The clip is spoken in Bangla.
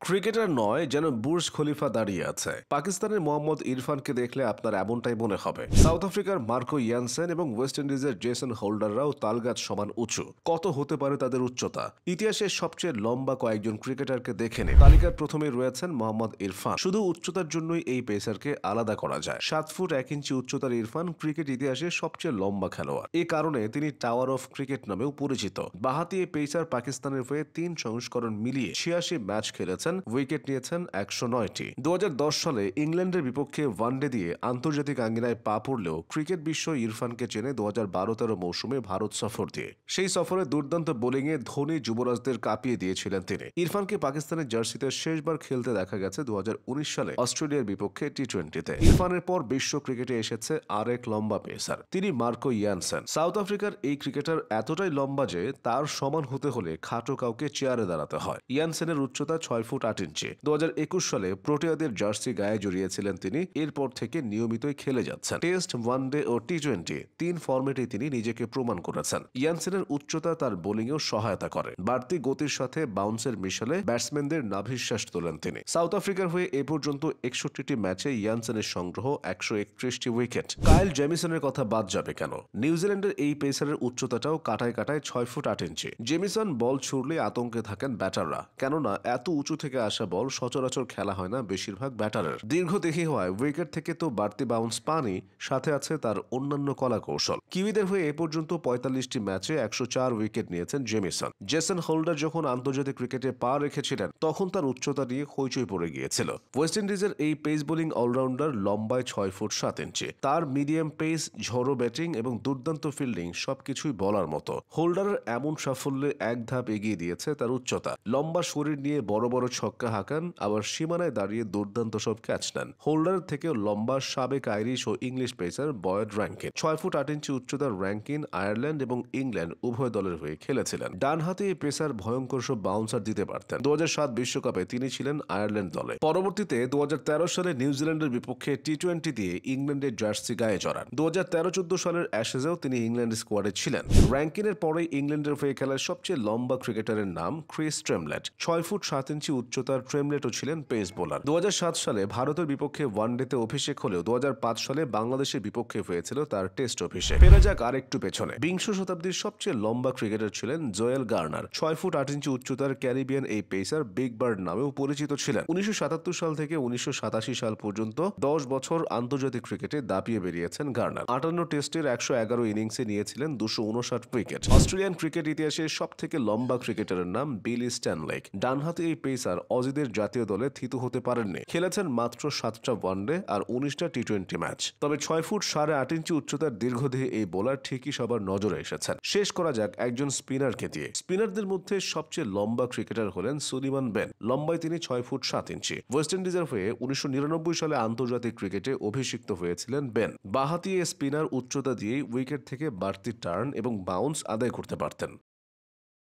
ক্রিকেটার নয়, যেন বুর্জ খলিফা দাঁড়িয়ে আছে। পাকিস্তানের মোহাম্মদ ইরফানকে দেখলে আপনার এমনটাই মনে হবে। সাউথ আফ্রিকার মার্কো ইয়ানসেন এবং ওয়েস্ট ইন্ডিজের জেসন হোল্ডাররাও তালগাছ সমান উঁচু। কত হতে পারে তাদের উচ্চতা? ইতিহাসের সবচেয়ে লম্বা কয়েকজন ক্রিকেটারকে দেখে নিন। তালিকার প্রথমে রয়েছেন মোহাম্মদ ইরফান। শুধু উচ্চতার জন্যই এই পেসারকে আলাদা করা যায়। 7 ফুট 1 ইঞ্চি উচ্চতার ইরফান ক্রিকেট ইতিহাসের সবচেয়ে লম্বা খেলোয়াড়। এ কারণে তিনি টাওয়ার অফ ক্রিকেট নামেও পরিচিত। বাঁহাতি এই পেসার পাকিস্তানের হয়ে 3 সংস্করণ মিলিয়ে 86 ম্যাচ খেলেছেন, উইকেট নিয়েছেন 109টি। 2010 সালে ইংল্যান্ডের বিপক্ষে ওয়ানডে দিয়ে আন্তর্জাতিক আঙ্গিনায় পা পড়লেও ক্রিকেট বিশ্ব ইরফানকে চেনে 2012-13 মৌসুমে ভারত সফর দিয়ে। সেই সফরে দুর্দান্ত বোলিংয়ে ধোনি যুবরাজদের কাঁপিয়ে দিয়েছিলেন তিনি। ইরফানকে পাকিস্তানের জার্সিতে শেষবার খেলতে দেখা গেছে 2019 সালে অস্ট্রেলিয়ার বিপক্ষে টি-20-তে। ইরফানের পর বিশ্ব ক্রিকেটে এসেছে আরেক লম্বা পেসার, তিনি মার্কো ইয়ানসেন। সাউথ আফ্রিকার এই ক্রিকেটার এতটাই লম্বা যে তার সমান হতে হলে খাটো কাউকে চেয়ারে দাঁড়াতে হয়। ইয়ানসেনের উচ্চতা 6 ফুট 8 ইঞ্চি। 2021 সালে প্রোটিয়াদের জার্সি গায়ে জড়িয়েছিলেন তিনি। এরপর থেকে নিয়মিতই খেলে যাচ্ছেন। টেস্ট, ওয়ানডে ও টি-20 3 ফরম্যাটে তিনি নিজেকে প্রমাণ করেছেন। ইয়ানসেনের উচ্চতা তার বোলিংয়েও সহায়তা করে। বাড়তি গতির সাথে বাউন্সের মিশালে ব্যাটসম্যানদের নাভিশ্বাস তোলেন তিনি। সাউথ আফ্রিকার হয়ে এ পর্যন্ত 61টি ম্যাচে ইয়ানসেনের সংগ্রহ 131টি উইকেট। কাইল জেমিসনের কথা বাদ যাবে কেন? নিউজিল্যান্ডের এই পেসারের উচ্চতাটাও কাটায় কাটায় 6 ফুট 8 ইঞ্চি। জেমিসন বল ছুড়লে আতঙ্কে থাকেন ব্যাটাররা, কেননা এত উঁচু থেকে আসা বল সচরাচর খেলা হয় না বেশিরভাগ ব্যাটারের। দীর্ঘদেহী হওয়ায় উইকেট থেকে তো বাড়তি বাউন্স পানি, সাথে আছে তার অন্যান্য কলা কৌশল। কিউইদের হয়ে এ পর্যন্ত 45টি ম্যাচে 104 উইকেট নিয়েছেন জেমিসন। জেসন হোল্ডার যখন আন্তর্জাতিক ক্রিকেটে পা রেখেছিলেন তখন তার উচ্চতা নিয়ে হইচই পড়ে গিয়েছিল। ওয়েস্ট ইন্ডিজের এই পেস বোলিং অলরাউন্ডার লম্বায় 6 ফুট 7 ইঞ্চি। তার মিডিয়াম পেস, ঝড়ো ব্যাটিং এবং দুর্দান্ত ফিল্ডিং সবকিছুই বলার মতো। হোল্ডারের এমন সাফল্যে এক ধাপ এগিয়ে দিয়েছে তার উচ্চতা। লম্বা শরীর নিয়ে বড় বড় ছক্কা হাঁকান, আবার সীমানায় দাঁড়িয়ে দুর্দান্ত সব ক্যাচ নেন। হোল্ডারের থেকেও লম্বা সাবেক আইরিশ ও ইংলিশ পেসার বয়েড র্যাঙ্কিন। 6 ফুট 8 ইঞ্চি উচ্চতার র্যাঙ্কিন আয়ারল্যান্ড এবং ইংল্যান্ড উভয় দলের হয়ে খেলেছিলেন। ডান হাতে এই পেসার ভয়ঙ্কর সব বাউন্সার দিতে পারতেন। 2007 বিশ্বকাপে তিনি ছিলেন আয়ারল্যান্ড দলে। পরবর্তীতে 2013 সালে নিউজিল্যান্ডের বিপক্ষে টি-20 দিয়ে ইংল্যান্ডের জার্সি গায়ে জড়ান। 2013-14 সালের অ্যাশেজেও তিনি ইংল্যান্ড স্কোয়াডে ছিলেন। র্যাঙ্কিনের পরেই ইংল্যান্ডের হয়ে খেলার সবচেয়ে লম্বা ক্রিকেটারের নাম ক্রিস ট্রেমলেট। 6 ফুট 7 ইঞ্চি উচ্চতার ট্রেমলেটও ছিলেন পেস বোলার। 2007 সালে ভারতের বিপক্ষে ওয়ানডেতে অভিষেক হলেও 2005 সালে বাংলাদেশের বিপক্ষে হয়েছিল তার টেস্ট অভিষেক। ফেরা যাক আরেকটু পেছনে। বিংশ শতাব্দীর সবচেয়ে লম্বা ক্রিকেটার ছিলেন জোয়েল গার্নার। 6 ফুট 8 ইঞ্চি উচ্চতার ক্যারিবিয়ান এই পেসার বিগ বার্ড নামেও পরিচিত ছিলেন। 1977 সাল থেকে 1987 সাল পর্যন্ত 10 বছর আন্তর্জাতিক ক্রিকেটে দাপিয়ে বেরিয়েছেন গার্নার। 58 টেস্টের 111 ইনিংসে নিয়েছিলেন 259 উইকেট। অস্ট্রেলিয়ান ক্রিকেট ইতিহাসের সব থেকে লম্বা ক্রিকেটারের নাম বিলি স্ট্যানলেক। ডানহাতে এই পেসার অজিদের জাতীয় দলে থিতু হতে পারেননি। খেলেছেন মাত্র 7টা ওয়ানডে আর 19টা টি-20 ম্যাচ। তবে 6 ফুট 8.5 ইঞ্চি উচ্চতার দীর্ঘদেহী এই বোলার ঠিকই সবার নজরে এসেছেন। শেষ করা যাক একজন স্পিনারকে দিয়ে। স্পিনারদের মধ্যে সবচেয়ে লম্বা ক্রিকেটার হলেন সুলিমান বেন। লম্বায় তিনি 6 ফুট 7 ইঞ্চি। ওয়েস্ট ইন্ডিজের হয়ে 1999 সালে আন্তর্জাতিক ক্রিকেটে অভিষিক্ত হয়েছিলেন বেন। বাঁহাতি স্পিনার উচ্চতা দিয়েই উইকেট থেকে বাড়তি টার্ন এবং বাউন্স আদায় করতে পারতেন।